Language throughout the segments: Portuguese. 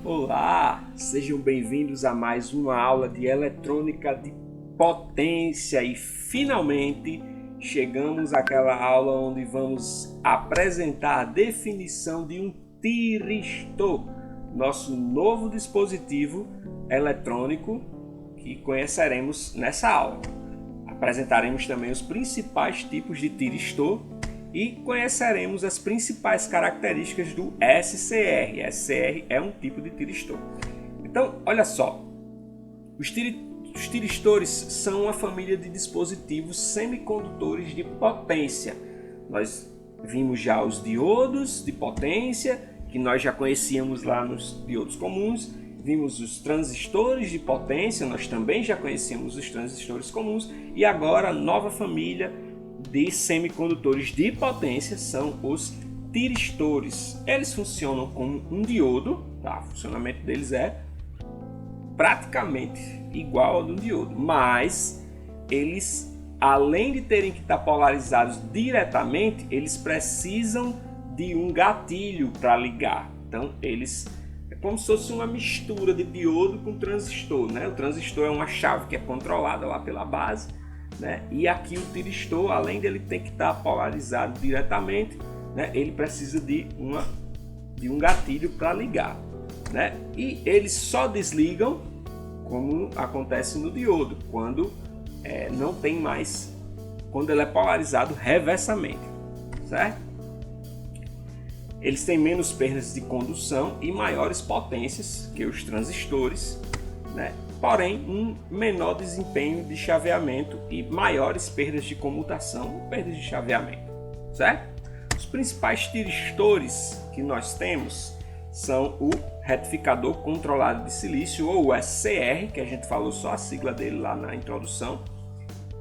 Olá, sejam bem-vindos a mais uma aula de eletrônica de potência e finalmente chegamos àquela aula onde vamos apresentar a definição de um tiristor, nosso novo dispositivo eletrônico que conheceremos nessa aula. Apresentaremos também os principais tipos de tiristor e conheceremos as principais características do SCR. SCR é um tipo de tiristor. Então, olha só, os tiristores são uma família de dispositivos semicondutores de potência. Nós vimos já os diodos de potência, que nós já conhecíamos lá nos diodos comuns. Vimos os transistores de potência, nós também já conhecíamos os transistores comuns. E agora a nova família de semicondutores de potência são os tiristores. Eles funcionam como um diodo, tá? O funcionamento deles é praticamente igual ao do diodo, mas eles, além de terem que estar polarizados diretamente, eles precisam de um gatilho para ligar. Então eles é como se fosse uma mistura de diodo com transistor, né? O transistor é uma chave que é controlada lá pela base, né? E aqui o tiristor, além dele ter que estar polarizado diretamente, né? Ele precisa de um gatilho para ligar, né? E eles só desligam, como acontece no diodo, quando não tem mais, quando ele é polarizado reversamente, certo? Eles têm menos perdas de condução e maiores potências que os transistores, né? Porém, um menor desempenho de chaveamento e maiores perdas de comutação, perdas de chaveamento, certo? Os principais tiristores que nós temos são o retificador controlado de silício, ou o SCR, que a gente falou só a sigla dele lá na introdução,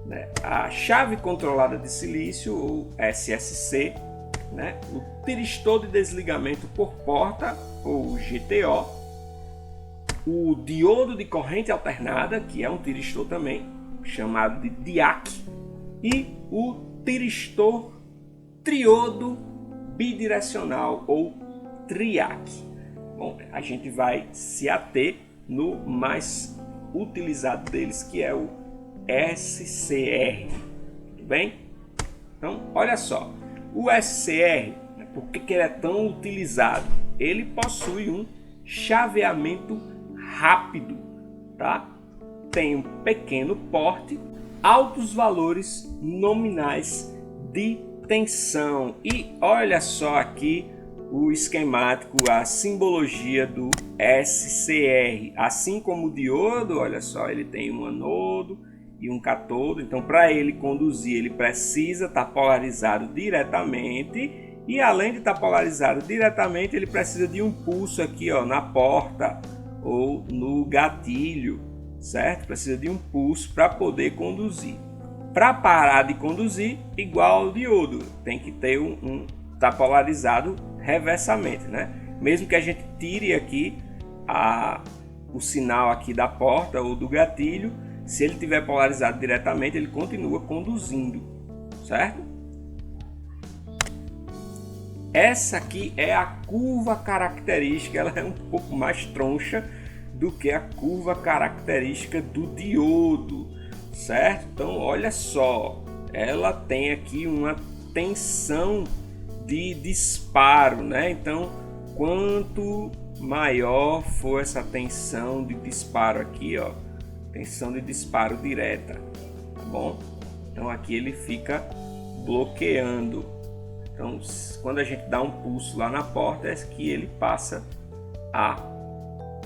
né? A chave controlada de silício, ou SSC, né? O tiristor de desligamento por porta, ou GTO, o diodo de corrente alternada, que é um tiristor também, chamado de DIAC, e o tiristor triodo bidirecional, ou TRIAC. Bom, a gente vai se ater no mais utilizado deles, que é o SCR. Tudo bem? Então, olha só, o SCR, por que ele é tão utilizado? Ele possui um chaveamento rápido, tá? Tem um pequeno porte, altos valores nominais de tensão. E olha só aqui o esquemático, a simbologia do SCR. Assim como o diodo, olha só, ele tem um anodo e um cátodo. Então, para ele conduzir, ele precisa estar polarizado diretamente. E além de estar polarizado diretamente, ele precisa de um pulso aqui, ó, na porta ou no gatilho, certo? Precisa de um pulso para poder conduzir. Para parar de conduzir, igual ao diodo, tem que ter tá polarizado reversamente, né? Mesmo que a gente tire aqui o sinal aqui da porta ou do gatilho, se ele tiver polarizado diretamente, ele continua conduzindo, certo? Essa aqui é a curva característica, ela é um pouco mais troncha do que a curva característica do diodo, certo? Então, olha só, ela tem aqui uma tensão de disparo, né? Então, quanto maior for essa tensão de disparo aqui, ó, tensão de disparo direta, tá bom? Então, aqui ele fica bloqueando. Então, quando a gente dá um pulso lá na porta, é que ele passa a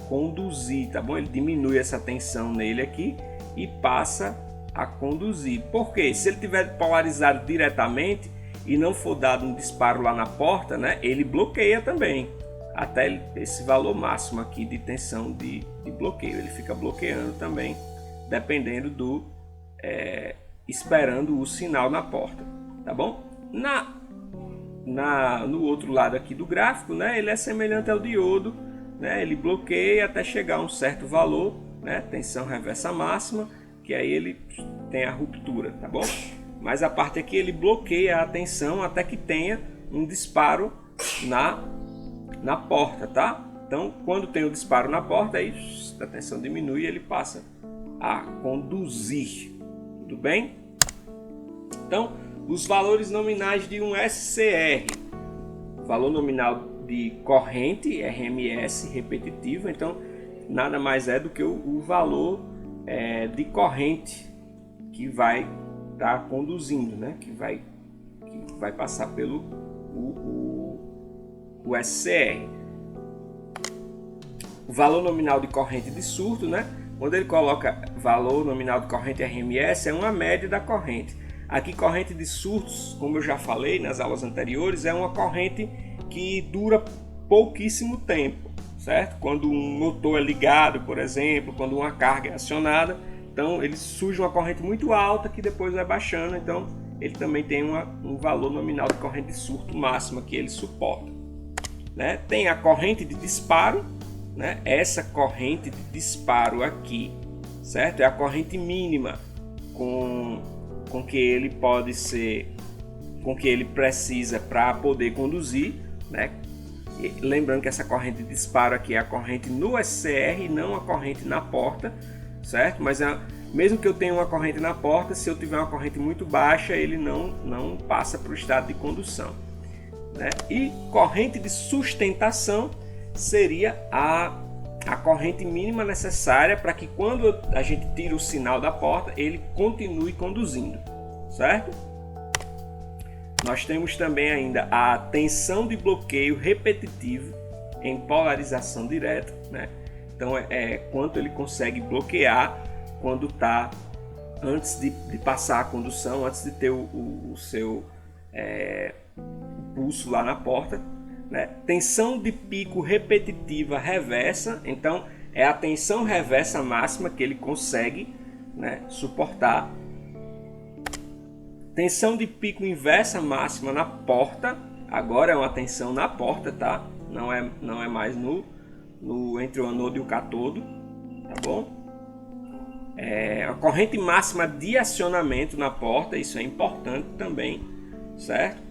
conduzir, tá bom? Ele diminui essa tensão nele aqui e passa a conduzir. Por quê? Se ele tiver polarizado diretamente e não for dado um disparo lá na porta, né, ele bloqueia também, até esse valor máximo aqui de tensão de bloqueio. Ele fica bloqueando também, dependendo esperando o sinal na porta, tá bom? No outro lado aqui do gráfico, né, ele é semelhante ao diodo, né, ele bloqueia até chegar a um certo valor, né, tensão reversa máxima, que aí ele tem a ruptura, tá bom? Mas a parte aqui ele bloqueia a tensão até que tenha um disparo na porta, tá? Então, quando tem o disparo na porta, aí a tensão diminui e ele passa a conduzir. Tudo bem? Então, os valores nominais de um SCR. Valor nominal de corrente, RMS repetitiva. Então, nada mais é do que o valor de corrente que vai estar conduzindo, né? que vai passar pelo o SCR. O valor nominal de corrente de surto, né? Quando ele coloca valor nominal de corrente RMS, é uma média da corrente. Aqui, corrente de surtos, como eu já falei nas aulas anteriores, é uma corrente que dura pouquíssimo tempo, certo? Quando um motor é ligado, por exemplo, quando uma carga é acionada, então ele surge uma corrente muito alta que depois vai baixando, então ele também tem um valor nominal de corrente de surto máxima que ele suporta, né? Tem a corrente de disparo, né? Essa corrente de disparo aqui, certo? É a corrente mínima com que ele pode ser, com que ele precisa para poder conduzir, né? E lembrando que essa corrente de disparo aqui é a corrente no SCR e não a corrente na porta, certo? Mas mesmo que eu tenha uma corrente na porta, se eu tiver uma corrente muito baixa, ele não passa para o estado de condução, né? E corrente de sustentação seria a corrente mínima necessária para que quando a gente tira o sinal da porta, ele continue conduzindo, certo? Nós temos também ainda a tensão de bloqueio repetitivo em polarização direta, né? Então é quanto ele consegue bloquear quando está antes de passar a condução, antes de ter o seu pulso lá na porta, né? Tensão de pico repetitiva reversa, então é a tensão reversa máxima que ele consegue, né, suportar. Tensão de pico inversa máxima na porta, agora é uma tensão na porta, tá? Não é mais entre o anodo e o cátodo, tá bom? A corrente máxima de acionamento na porta, isso é importante também, certo?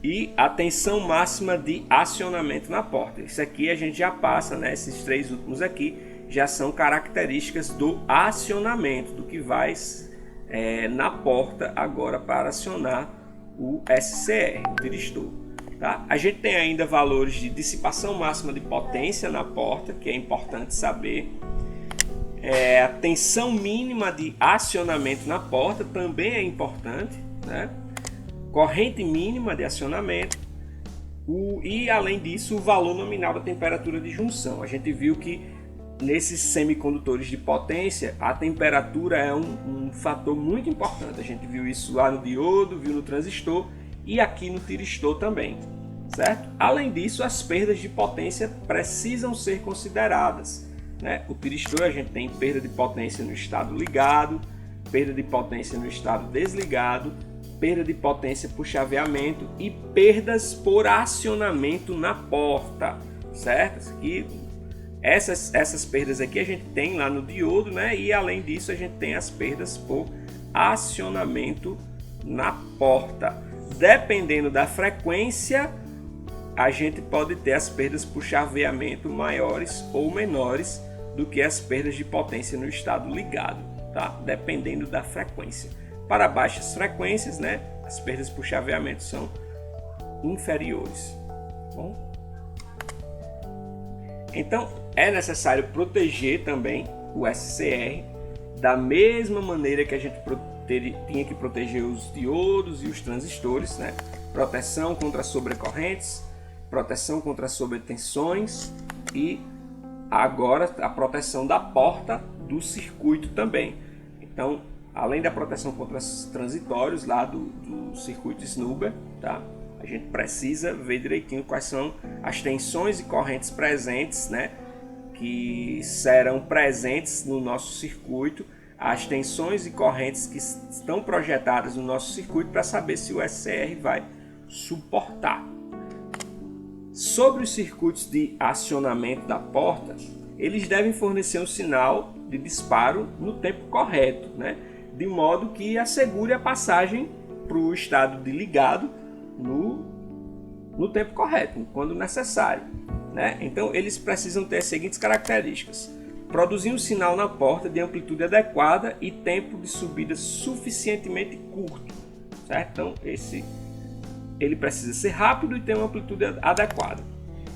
E a tensão máxima de acionamento na porta. Isso aqui a gente já passa, né? Esses três últimos aqui já são características do acionamento, do que vai na porta agora para acionar o SCR, o tiristor. Tá? A gente tem ainda valores de dissipação máxima de potência na porta, que é importante saber. A tensão mínima de acionamento na porta também é importante, né? Corrente mínima de acionamento e, além disso, o valor nominal da temperatura de junção. A gente viu que nesses semicondutores de potência, a temperatura é um fator muito importante. A gente viu isso lá no diodo, viu no transistor e aqui no tiristor também, certo? Além disso, as perdas de potência precisam ser consideradas, né? O tiristor, a gente tem perda de potência no estado ligado, perda de potência no estado desligado, perda de potência por chaveamento e perdas por acionamento na porta, certo? Essas perdas aqui a gente tem lá no diodo, né? E além disso a gente tem as perdas por acionamento na porta. Dependendo da frequência, a gente pode ter as perdas por chaveamento maiores ou menores do que as perdas de potência no estado ligado, tá? Dependendo da frequência. Para baixas frequências, né, as perdas por chaveamento são inferiores. Bom? Então, é necessário proteger também o SCR da mesma maneira que a gente tinha que proteger os diodos e os transistores, né? Proteção contra sobrecorrentes, proteção contra sobretensões e agora a proteção da porta do circuito também. Então, além da proteção contra os transitórios lá do circuito Snubber, tá? A gente precisa ver direitinho quais são as tensões e correntes presentes, né? Que serão presentes no nosso circuito, as tensões e correntes que estão projetadas no nosso circuito para saber se o SCR vai suportar. Sobre os circuitos de acionamento da porta, eles devem fornecer um sinal de disparo no tempo correto, né? De modo que assegure a passagem para o estado de ligado no tempo correto, quando necessário, né? Então eles precisam ter as seguintes características: produzir um sinal na porta de amplitude adequada e tempo de subida suficientemente curto, certo? Então ele precisa ser rápido e ter uma amplitude adequada.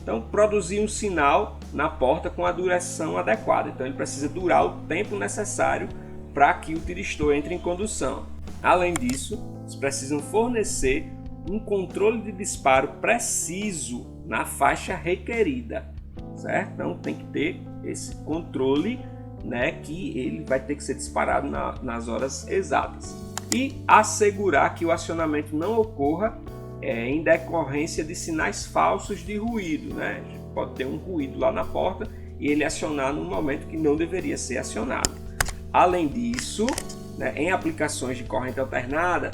Então, produzir um sinal na porta com a duração adequada. Então ele precisa durar o tempo necessário para que o tiristor entre em condução. Além disso, eles precisam fornecer um controle de disparo preciso na faixa requerida, certo? Então tem que ter esse controle, né, que ele vai ter que ser disparado nas horas exatas. E assegurar que o acionamento não ocorra em decorrência de sinais falsos de ruído, né? Pode ter um ruído lá na porta e ele acionar no momento que não deveria ser acionado. Além disso, né, em aplicações de corrente alternada,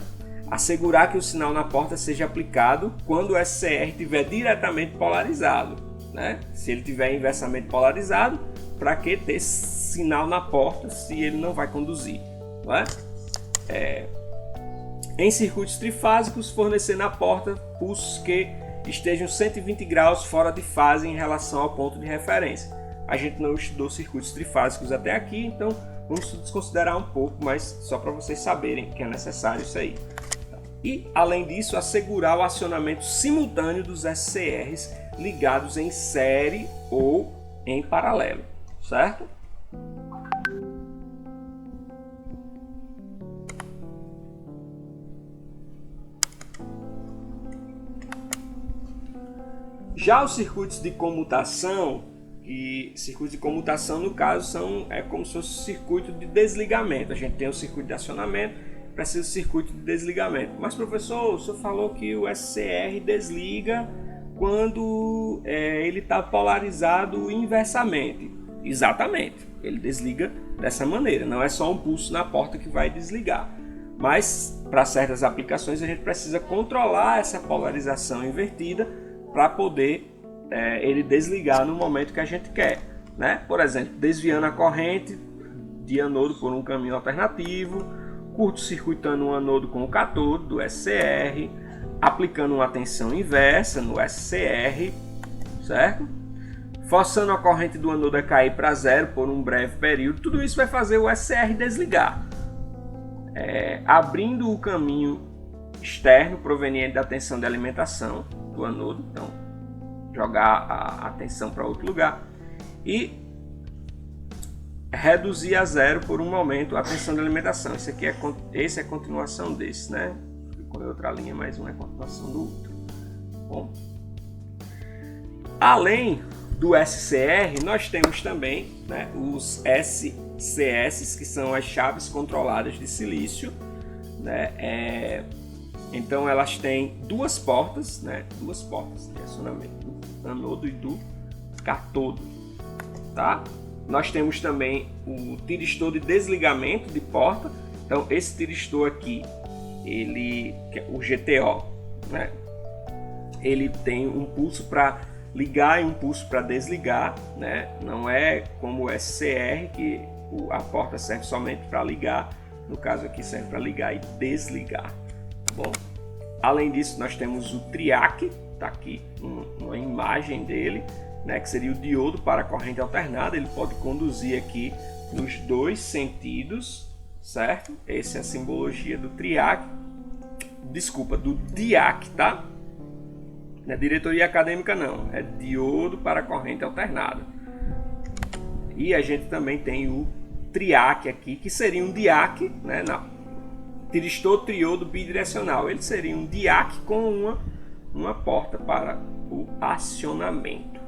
assegurar que o sinal na porta seja aplicado quando o SCR estiver diretamente polarizado, né? Se ele estiver inversamente polarizado, para que ter sinal na porta se ele não vai conduzir, não é? Em circuitos trifásicos, fornecer na porta pulsos que estejam 120 graus fora de fase em relação ao ponto de referência. A gente não estudou circuitos trifásicos até aqui, então vamos desconsiderar um pouco, mas só para vocês saberem que é necessário isso aí. E, além disso, assegurar o acionamento simultâneo dos SCRs ligados em série ou em paralelo, certo? Já os circuitos de comutação, e circuitos de comutação no caso são como se fosse um circuito de desligamento. A gente tem o circuito de acionamento, precisa do circuito de desligamento. Mas professor, o senhor falou que o SCR desliga quando ele está polarizado inversamente. Exatamente, ele desliga dessa maneira, não é só um pulso na porta que vai desligar. Mas para certas aplicações a gente precisa controlar essa polarização invertida para poder ele desligar no momento que a gente quer, né? Por exemplo, desviando a corrente de anodo por um caminho alternativo, curto-circuitando um anodo com o cátodo do SCR, aplicando uma tensão inversa no SCR, certo? Forçando a corrente do anodo a cair para zero por um breve período. Tudo isso vai fazer o SCR desligar, abrindo o caminho externo proveniente da tensão de alimentação do anodo, então jogar a tensão para outro lugar e reduzir a zero por um momento a tensão de alimentação. Esse é a continuação desse, né? Com outra linha, mas uma é a continuação do outro. Bom, além do SCR, nós temos também, né, os SCS, que são as chaves controladas de silício, né? Então elas têm duas portas, né? Duas portas de acionamento, do anodo e do cátodo, tá? Nós temos também o tiristor de desligamento de porta. Então esse tiristor aqui, o GTO, né? Ele tem um pulso para ligar e um pulso para desligar, né? Não é como o SCR, que a porta serve somente para ligar. No caso aqui serve para ligar e desligar. Bom, além disso nós temos o TRIAC, tá aqui uma imagem dele, né, que seria o diodo para corrente alternada. Ele pode conduzir aqui nos dois sentidos, certo? Essa é a simbologia do TRIAC, desculpa, do DIAC, tá? Não é diretoria acadêmica não, é diodo para corrente alternada. E a gente também tem o TRIAC aqui, que seria um DIAC, né? Tiristor triodo bidirecional. Ele seria um DIAC com uma porta para o acionamento.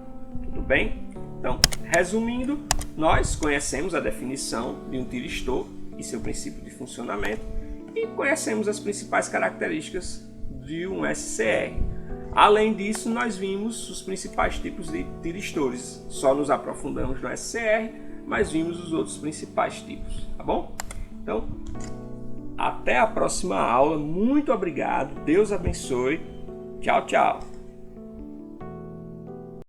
Tudo bem? Então, resumindo, nós conhecemos a definição de um tiristor e seu princípio de funcionamento e conhecemos as principais características de um SCR. Além disso, nós vimos os principais tipos de tiristores. Só nos aprofundamos no SCR, mas vimos os outros principais tipos, tá bom? Então, até a próxima aula. Muito obrigado. Deus abençoe. Tchau, tchau.